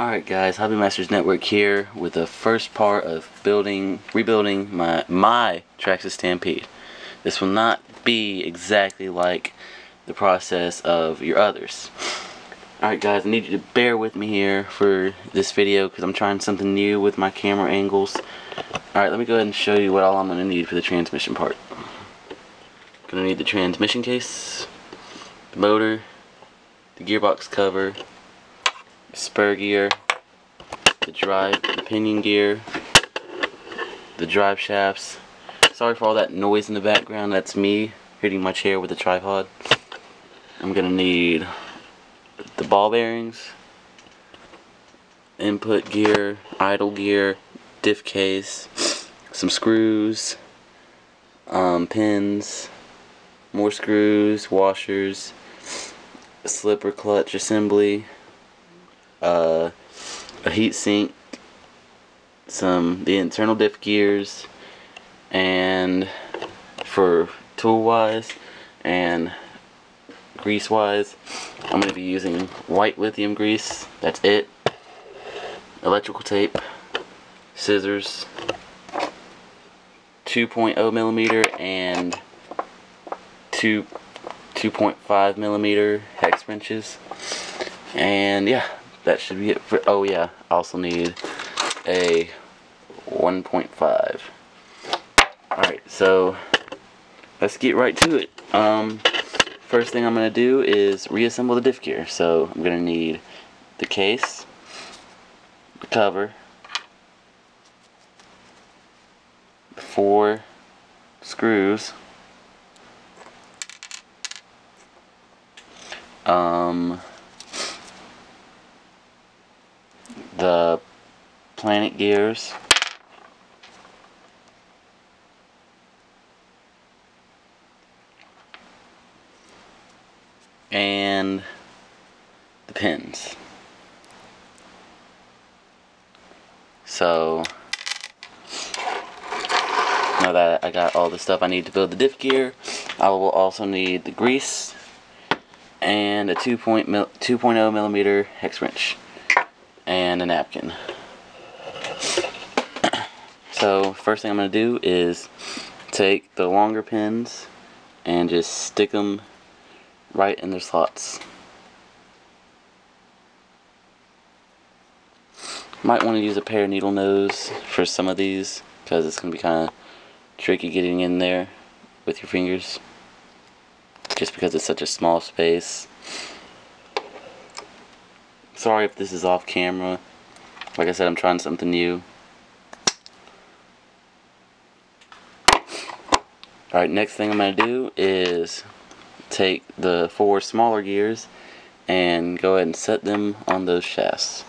Alright guys, Hobby Masters Network here with the first part of rebuilding my Traxxas Stampede. This will not be exactly like the process of your others. Alright guys, I need you to bear with me here for this video because I'm trying something new with my camera angles. Alright, let me go ahead and show you what all I'm going to need for the transmission part. Going to need the transmission case, the motor, the gearbox cover, spur gear, the pinion gear, the drive shafts. Sorry for all that noise in the background, that's me hitting my chair with a tripod. I'm gonna need the ball bearings, input gear, idle gear, diff case, some screws, pins, more screws, washers, a slipper clutch assembly, a heat sink, the internal diff gears, and for tool wise and grease wise I'm going to be using white lithium grease. That's it. Electrical tape, scissors, 2.0mm and 2.5mm hex wrenches, and yeah, that should be it for. Oh yeah, I also need a 1.5. Alright, so let's get right to it. First thing I'm going to do is reassemble the diff gear. So I'm going to need the case, the cover, the 4 screws, the planet gears, and the pins. So now that I got all the stuff I need to build the diff gear, I will also need the grease and a 2.0mm hex wrench and a napkin. So first thing I'm going to do is take the longer pins and just stick them right in their slots. Might want to use a pair of needle nose for some of these because it's going to be kind of tricky getting in there with your fingers just because it's such a small space. Sorry if this is off camera. Like I said, I'm trying something new. Alright, next thing I'm going to do is take the 4 smaller gears and go ahead and set them on those shafts.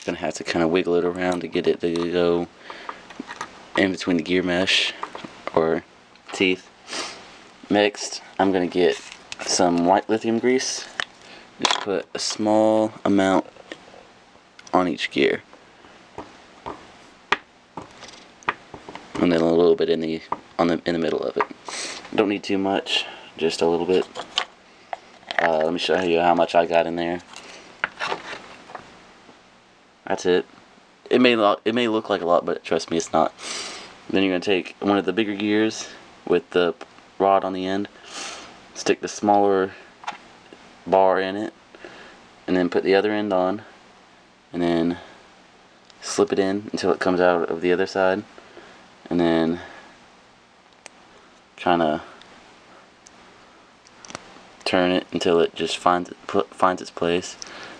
Gonna have to kind of wiggle it around to get it to go in between the gear mesh or teeth. Next, I'm gonna get some white lithium grease. Just put a small amount on each gear, and then a little bit in the middle of it. Don't need too much, just a little bit. Let me show you how much I got in there. That's it. It may look like a lot, but trust me, it's not. Then you're gonna take one of the bigger gears with the rod on the end, stick the smaller bar in it, and then put the other end on, and then slip it in until it comes out of the other side, and then kind of turn it until it just finds its place,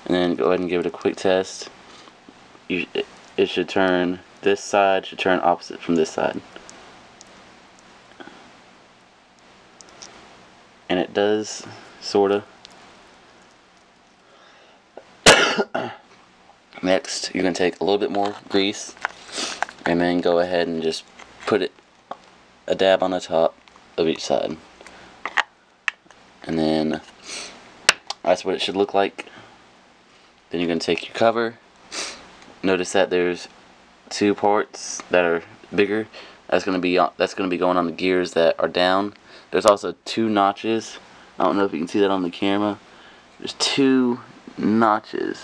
and then go ahead and give it a quick test. It should turn, this side should turn opposite from this side, and it does, sorta. Next, you're going to take a little bit more grease and then go ahead and just put a dab on the top of each side. And then that's what it should look like. Then you're going to take your cover. Notice that there's two parts that are bigger. That's gonna be going on the gears that are down. There's also 2 notches. I don't know if you can see that on the camera. There's 2 notches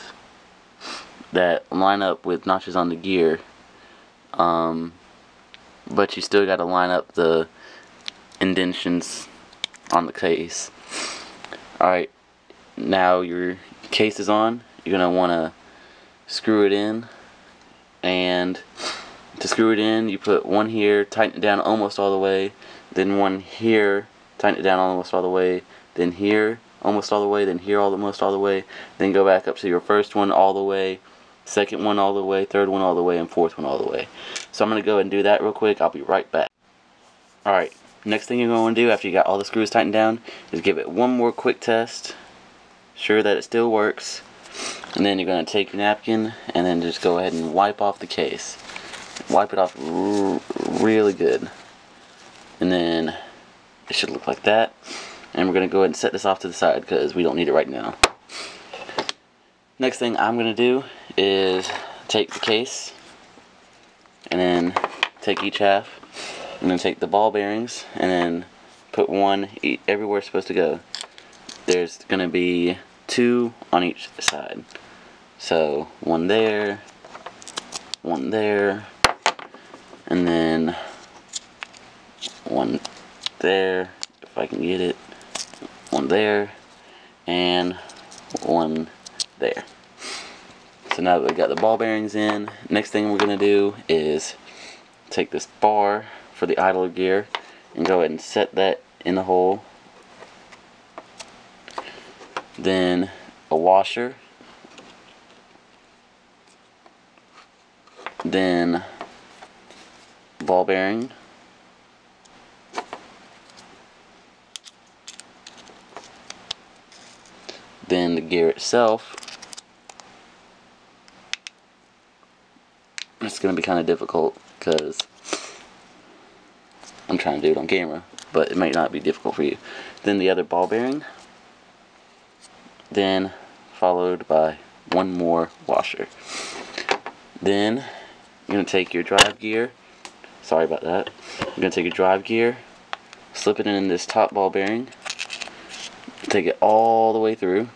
that line up with notches on the gear. But you still got to line up the indentions on the case. Alright, now your case is on. You're going to want to screw it in. And to screw it in, you put one here, tighten it down almost all the way. Then one here, tighten it down almost all the way. Then here, almost all the way. Then here, almost all the way. Then go back up to your first one all the way. Second one all the way, third one all the way, and fourth one all the way. So I'm going to go ahead and do that real quick. I'll be right back. Alright, next thing you're going to do after you got all the screws tightened down is give it one more quick test. Sure that it still works. And then you're going to take your napkin and then just go ahead and wipe off the case. Wipe it off really good. And then it should look like that. And we're going to go ahead and set this off to the side because we don't need it right now. Next thing I'm going to do is take the case and then take each half and then take the ball bearings and then put one everywhere it's supposed to go. There's going to be 2 on each side. So one there, and then one there, if I can get it, one there, and one there. So now that we got the ball bearings in, next thing we're going to do is take this bar for the idler gear and go ahead and set that in the hole. Then a washer. Then ball bearing. Then the gear itself. It's going to be kind of difficult because I'm trying to do it on camera, but it might not be difficult for you. Then the other ball bearing. Then followed by one more washer. Then you're going to take your drive gear. Sorry about that. You're going to take your drive gear, slip it in this top ball bearing, take it all the way through,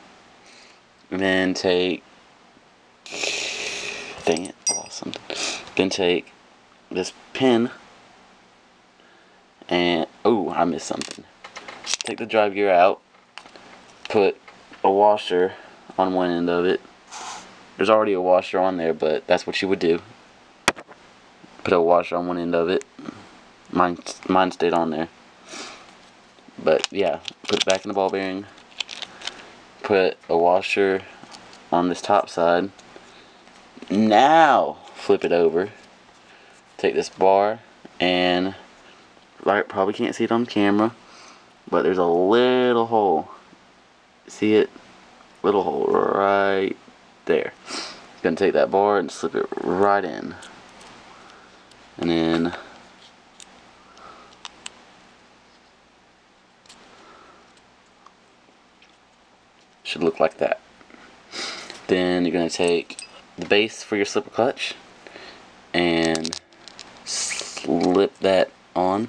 and then take, dang it, I lost something. Then take this pin and, oh, I missed something. Take the drive gear out, put a washer on one end of it. There's already a washer on there, but that's what you would do. Put a washer on one end of it. Mine stayed on there. But yeah, put it back in the ball bearing. Put a washer on this top side. Now flip it over. Take this bar and probably can't see it on camera, but there's a little hole. See it? Little hole right there. Gonna take that bar and slip it right in. And then should look like that. Then you're gonna take the base for your slipper clutch and slip that on.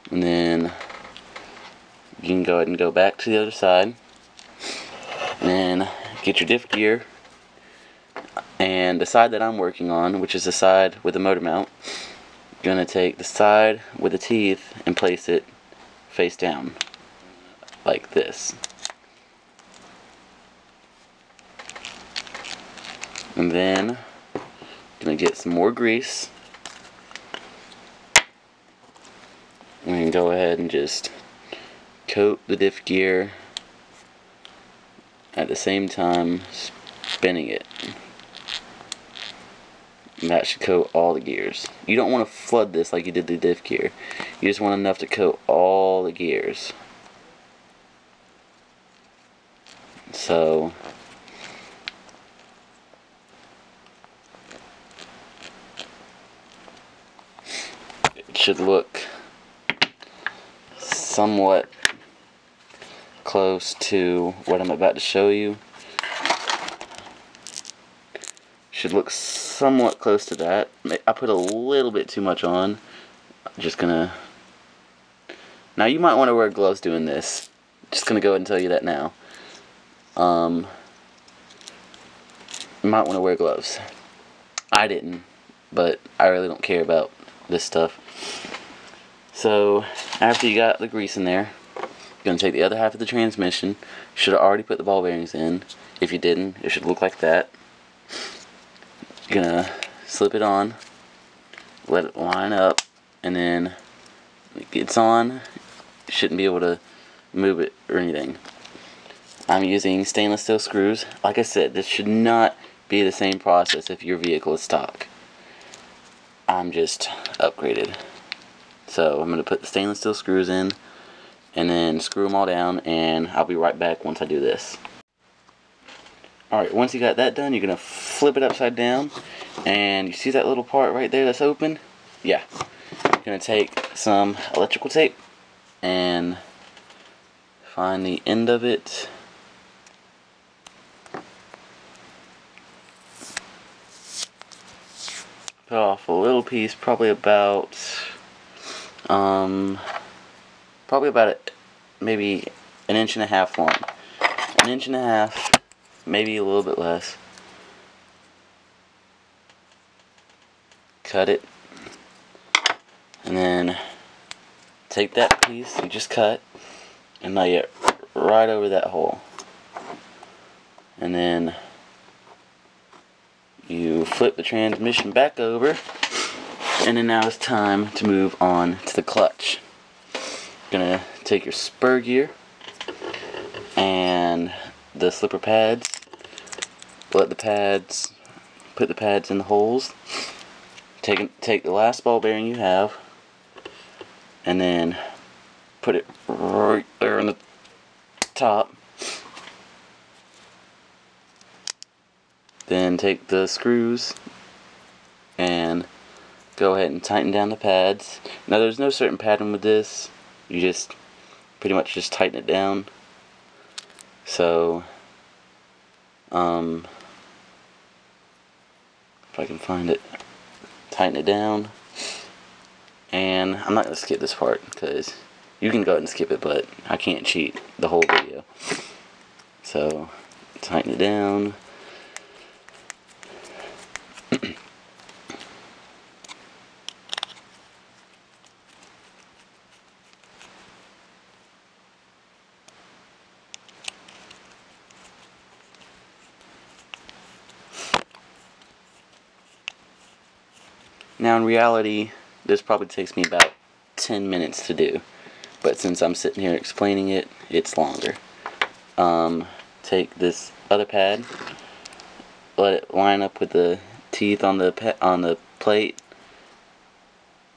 And then you can go ahead and go back to the other side and then get your diff gear, and the side that I'm working on, which is the side with the motor mount, you're going to take the side with the teeth and place it face down like this. And then I'm going to get some more grease and go ahead and just coat the diff gear at the same time spinning it. And that should coat all the gears. You don't want to flood this like you did the diff gear. You just want enough to coat all the gears. So it should look somewhat close to what I'm about to show you. should look somewhat close to that. I put a little bit too much on. I'm just gonna... Now you might want to wear gloves doing this. Just gonna go ahead and tell you that now. You might want to wear gloves. I didn't, but I really don't care about this stuff. So after you got the grease in there, you're gonna take the other half of the transmission. You should have already put the ball bearings in. If you didn't, it should look like that. You're gonna slip it on, let it line up, and then when it gets on, you shouldn't be able to move it or anything. I'm using stainless steel screws. Like I said, this should not be the same process if your vehicle is stock. I'm just upgraded. So I'm going to put the stainless steel screws in and then screw them all down, and I'll be right back once I do this. Alright, once you got that done, you're going to flip it upside down, and you see that little part right there that's open? Yeah. You're going to take some electrical tape and find the end of it. Put off a little piece, probably about maybe an inch and a half long. An inch and a half, maybe a little bit less. Cut it, and then take that piece you just cut and lay it right over that hole. And then you flip the transmission back over, and then now it's time to move on to the clutch. You're gonna take your spur gear and the slipper pads, put the pads in the holes. Take the last ball bearing you have, and then put it right there on the top. Then take the screws and go ahead and tighten down the pads. Now there's no certain pattern with this. You just pretty much just tighten it down. So if I can find it, tighten it down. And I'm not going to skip this part because you can go ahead and skip it, but I can't cheat the whole video. So tighten it down. Now in reality, this probably takes me about 10 minutes to do, but since I'm sitting here explaining it, it's longer. Take this other pad, let it line up with the teeth on the plate,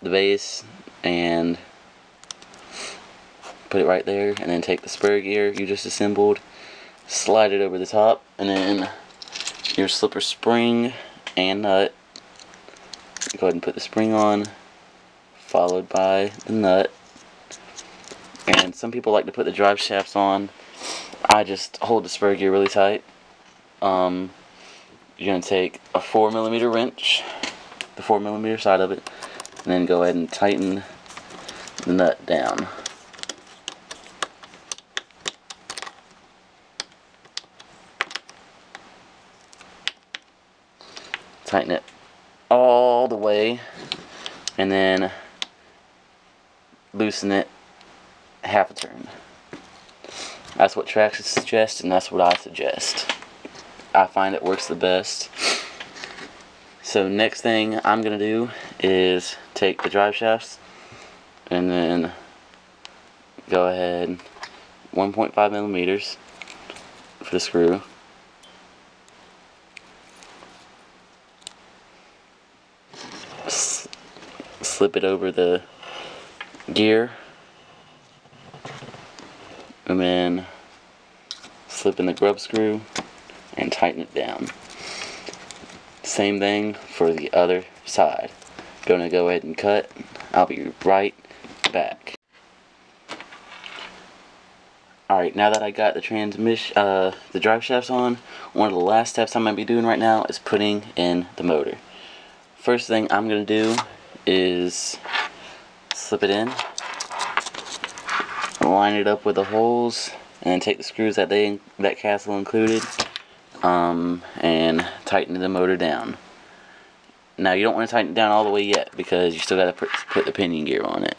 the base, and put it right there, and then take the spur gear you just assembled, slide it over the top, and then your slipper spring and nut. Go ahead and put the spring on, followed by the nut. And some people like to put the drive shafts on. I just hold the spur gear really tight. You're going to take a 4mm wrench, the 4mm side of it, and then go ahead and tighten the nut down. Tighten it all the way, and then loosen it half a turn. That's what Traxxas suggests, and that's what I suggest. I find it works the best. So next thing I'm gonna do is take the drive shafts and then go ahead 1.5mm for the screw. Slip it over the gear, and then slip in the grub screw and tighten it down. Same thing for the other side. Gonna go ahead and cut. I'll be right back. Alright, now that I got the transmission, the drive shafts on, one of the last steps I'm going to be doing right now is putting in the motor. First thing I'm going to do is slip it in, line it up with the holes, and then take the screws that castle included, and tighten the motor down. Now you don't want to tighten it down all the way yet because you still got to put the pinion gear on it.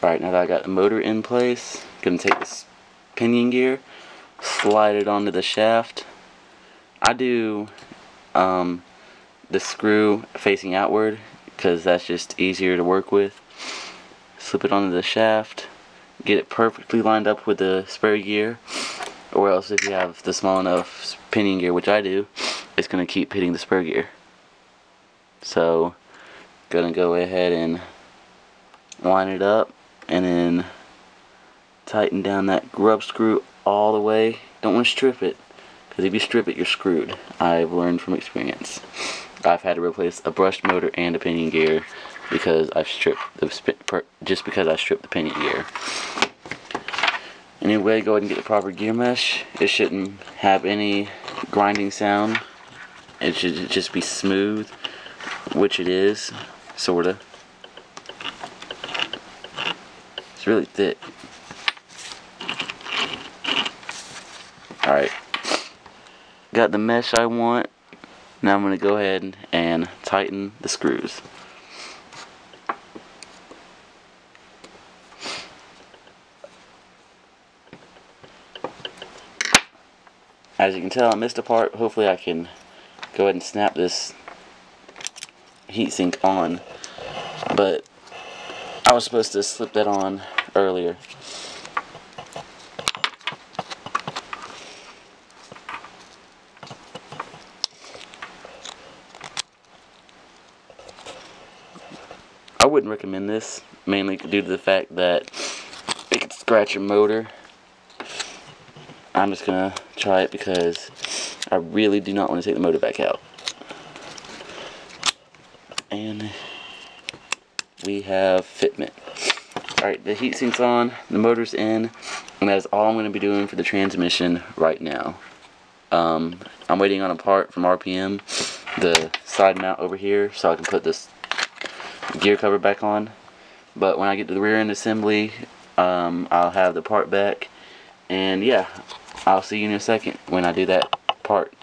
Alright, now that I got the motor in place, I'm going to take this pinion gear, slide it onto the shaft. I do the screw facing outward because that's just easier to work with. Slip it onto the shaft, get it perfectly lined up with the spare gear, or else if you have the small enough pinion gear, which I do, it's going to keep hitting the spare gear. So, going to go ahead and line it up, and then tighten down that grub screw all the way. Don't want to strip it, because if you strip it, you're screwed. I've learned from experience. I've had to replace a brushed motor and a pinion gear because I've stripped the pinion gear. Anyway, go ahead and get the proper gear mesh. It shouldn't have any grinding sound. It should just be smooth, which it is, sorta. It's really thick. Alright. Got the mesh I want. Now I'm going to go ahead and tighten the screws. As you can tell, I missed a part. Hopefully I can go ahead and snap this heatsink on. But I was supposed to slip that on earlier. I wouldn't recommend this, mainly due to the fact that it could scratch your motor. I'm just gonna try it because I really do not want to take the motor back out. And we have fitment. Alright, the heatsink's on, the motor's in, and that is all I'm going to be doing for the transmission right now. I'm waiting on a part from RPM, the side mount over here, so I can put this gear cover back on. But when I get to the rear end assembly, I'll have the part back, and yeah, I'll see you in a second when I do that part.